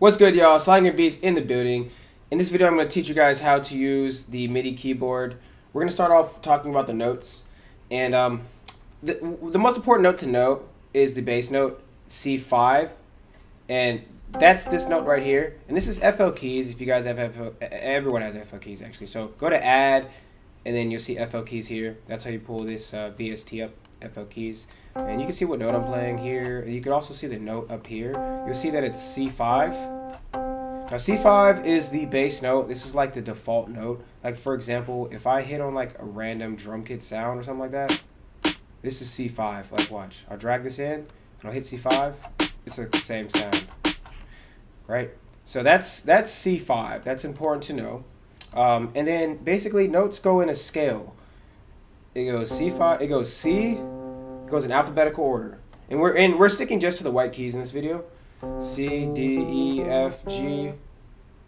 What's good, y'all? Slang and Beats in the building. In this video, I'm going to teach you guys how to use the MIDI keyboard. We're going to start off talking about the notes. And the most important note to know is the bass note, C5. And that's this note right here. And this is FL keys. If you guys have everyone has FL keys, actually. So go to Add, and then you'll see FL keys here. That's how you pull this VST up, FL keys. And you can see what note I'm playing here. You can also see the note up here. You'll see that it's C5. Now C5 is the bass note. This is like the default note. Like for example, if I hit on like a random drum kit sound or something like that, this is C5. Like watch. I'll drag this in and I'll hit C5. It's like the same sound. Right? So that's C5. That's important to know. And then basically notes go in a scale. It goes C5, it goes C, it goes in alphabetical order. And we're sticking just to the white keys in this video. C, D, E, F, G.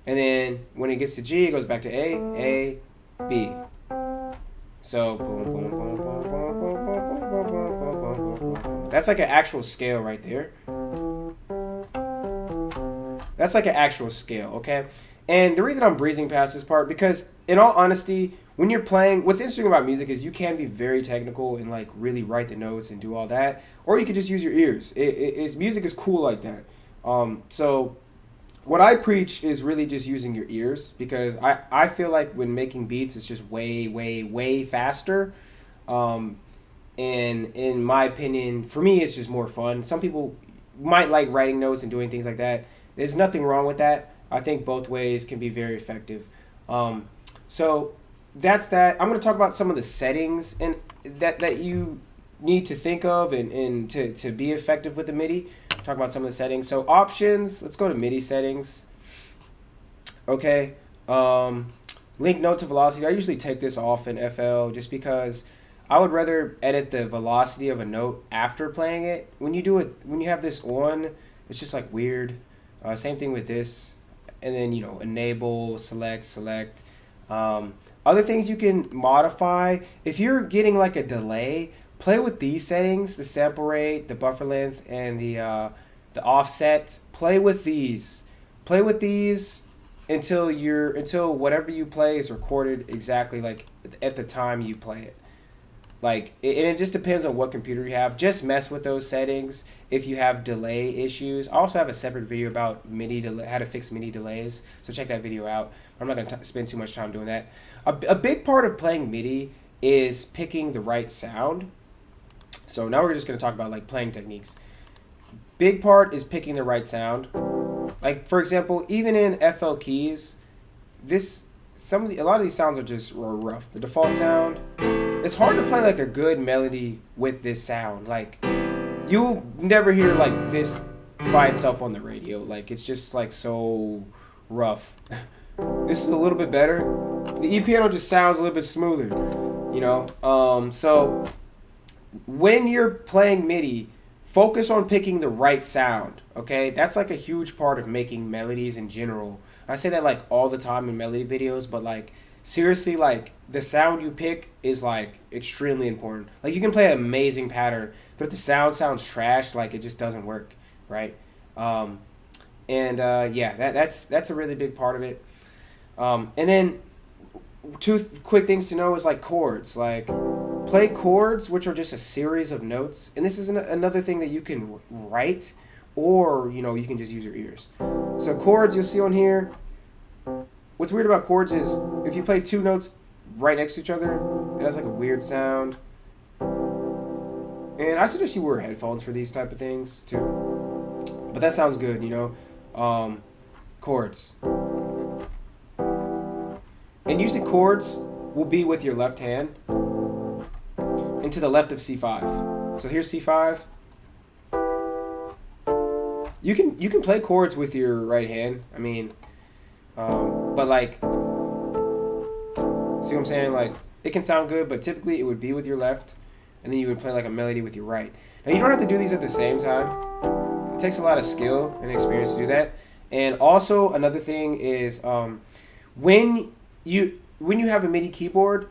And then when it gets to G, it goes back to A, B. So boom, boom, boom, boom, boom, boom, boom, boom, boom, boom, boom, boom. That's like an actual scale right there. That's like an actual scale, okay? And the reason I'm breezing past this part, because in all honesty, when you're playing, what's interesting about music is you can be very technical and like really write the notes and do all that, or you can just use your ears. Music is cool like that. So what I preach is really just using your ears, because I feel like when making beats, it's just way, way, way faster. And in my opinion, for me, it's just more fun. Some people might like writing notes and doing things like that. There's nothing wrong with that. I think both ways can be very effective. So that's that. I'm going to talk about some of the settings and that you need to think of and to be effective with the MIDI. Talk about some of the settings. So options, let's go to MIDI settings. Okay. Link note to velocity. I usually take this off in FL just because I would rather edit the velocity of a note after playing it. When you have this on, it's just like weird. Same thing with this. And then, enable, select. Other things you can modify. If you're getting like a delay, play with these settings, the sample rate, the buffer length, and the offset. Play with these. Play with these until whatever you play is recorded exactly like at the time you play it. And it just depends on what computer you have. Just mess with those settings if you have delay issues. I also have a separate video about MIDI delay, how to fix MIDI delays. So check that video out. I'm not going to spend too much time doing that. A big part of playing MIDI is picking the right sound. So now we're just going to talk about like playing techniques. Big part is picking the right sound. Like for example, even in FL keys, a lot of these sounds are just rough. The default sound. It's hard to play like a good melody with this sound. Like you'll never hear like this by itself on the radio. Like it's just like so rough. This is a little bit better. The E piano just sounds a little bit smoother, So when you're playing MIDI, focus on picking the right sound. Okay, that's like a huge part of making melodies in general. I say that like all the time in melody videos, but like seriously, like the sound you pick is like extremely important. Like you can play an amazing pattern, but if the sound sounds trash, like it just doesn't work, right? That's a really big part of it. And then two quick things to know is like chords. Like play chords, which are just a series of notes, and this is another thing that you can write, or you can just use your ears. So chords, you'll see on here. What's weird about chords is if you play two notes right next to each other, it has like a weird sound. And I suggest you wear headphones for these type of things too. But that sounds good, chords. And usually chords will be with your left hand and to the left of C5. So here's C5. You can play chords with your right hand. I mean, but like, see what I'm saying? Like, it can sound good, but typically it would be with your left, and then you would play like a melody with your right. Now you don't have to do these at the same time. It takes a lot of skill and experience to do that. And also another thing is when you have a MIDI keyboard,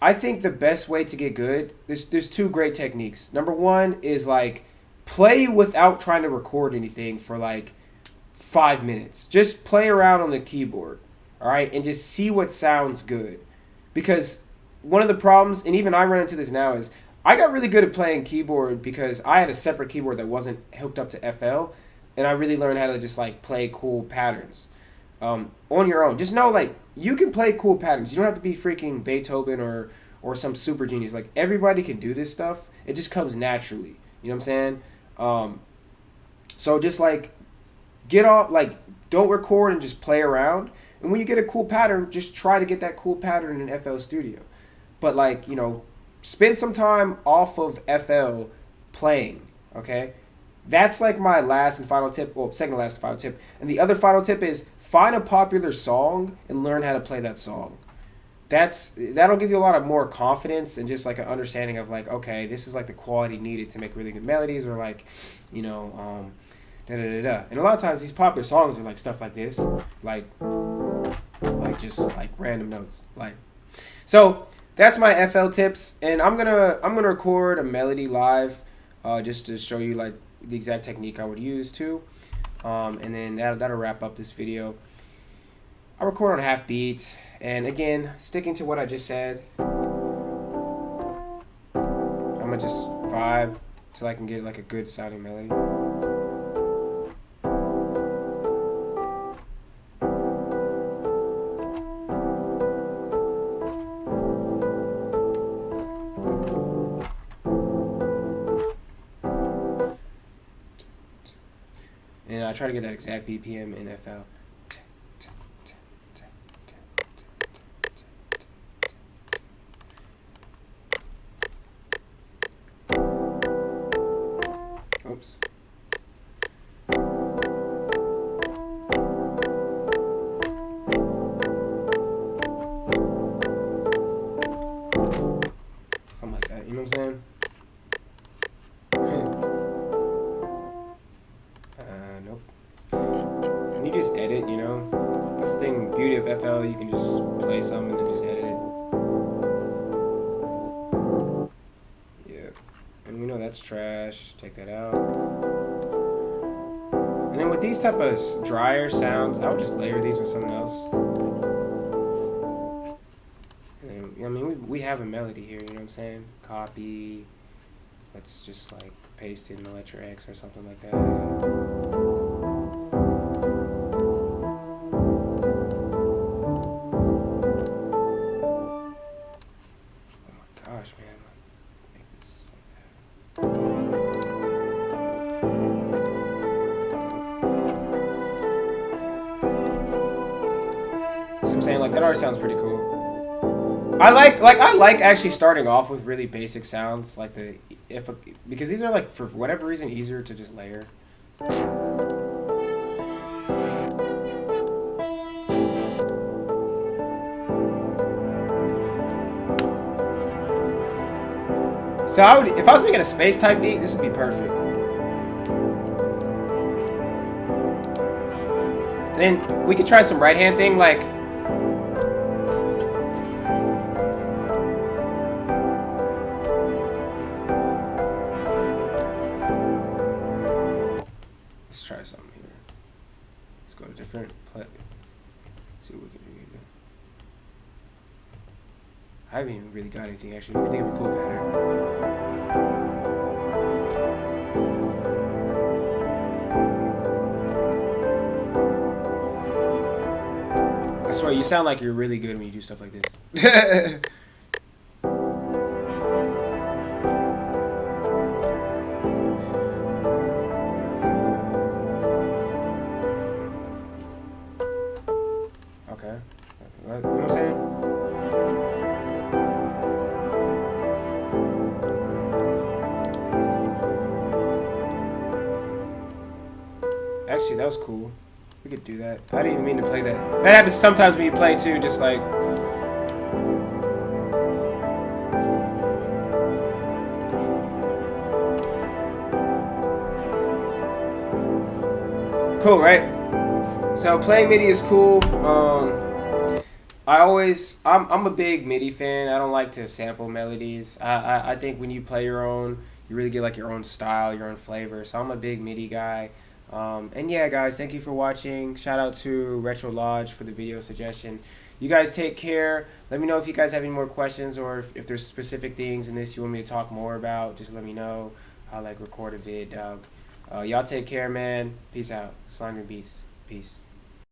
I think the best way to get good, there's two great techniques. Number one is like play without trying to record anything for like 5 minutes. Just play around on the keyboard, all right, and just see what sounds good. Because one of the problems, and even I run into this now, is I got really good at playing keyboard because I had a separate keyboard that wasn't hooked up to FL, and I really learned how to just like play cool patterns on your own. Just know, like, you can play cool patterns. You don't have to be freaking Beethoven or some super genius. Like, everybody can do this stuff. It just comes naturally. You know what I'm saying? So just like get off, like, don't record and just play around. And when you get a cool pattern, just try to get that cool pattern in FL Studio. But like, you know, spend some time off of FL playing, okay? That's like my last and final tip, well, second to last and final tip. And the other final tip is find a popular song and learn how to play that song. That'll give you a lot of more confidence and just like an understanding of like, okay, this is like the quality needed to make really good melodies, or like, you know, da da da da. And a lot of times these popular songs are like stuff like this, like just like random notes, like. So that's my FL tips, and I'm gonna record a melody live, just to show you like the exact technique I would use too, and then that'll wrap up this video. I record on half beat, and again, sticking to what I just said, I'm gonna just vibe till I can get like a good sounding melody. And I try to get that exact BPM in FL. Oops. Something like that, you know what I'm saying? Nope. And you just edit, you know? That's the thing, beauty of FL, you can just play something and then just edit it. Yeah. And we know that's trash. Take that out. And then with these type of drier sounds, I would just layer these with something else. And then, I mean, we have a melody here, you know what I'm saying? Copy. Let's just like paste it in the Letter X or something like that. Gosh, man. Make this like that. So I'm saying, like, that already sounds pretty cool. I like actually starting off with really basic sounds, like because these are like, for whatever reason, easier to just layer. So if I was making a space type beat, this would be perfect. Then we could try some right hand thing, like. Let's try something here. Let's go to different play. See what we can do here. I haven't even really got anything actually. Let me think of a cool pattern. I swear, you sound like you're really good when you do stuff like this. Okay. You know what I'm saying? Actually, that was cool. We could do that. I didn't even mean to play that. That happens sometimes when you play too, just like. Cool, right? So playing MIDI is cool. I'm a big MIDI fan. I don't like to sample melodies. I think when you play your own, you really get like your own style, your own flavor. So I'm a big MIDI guy. And yeah, guys, thank you for watching. Shout out to Retro Lodge for the video suggestion. You guys take care. Let me know if you guys have any more questions, or if there's specific things in this you want me to talk more about. Just let me know. I'll like record a vid, dog. Y'all take care, man. Peace out. Slime and Beast. Peace.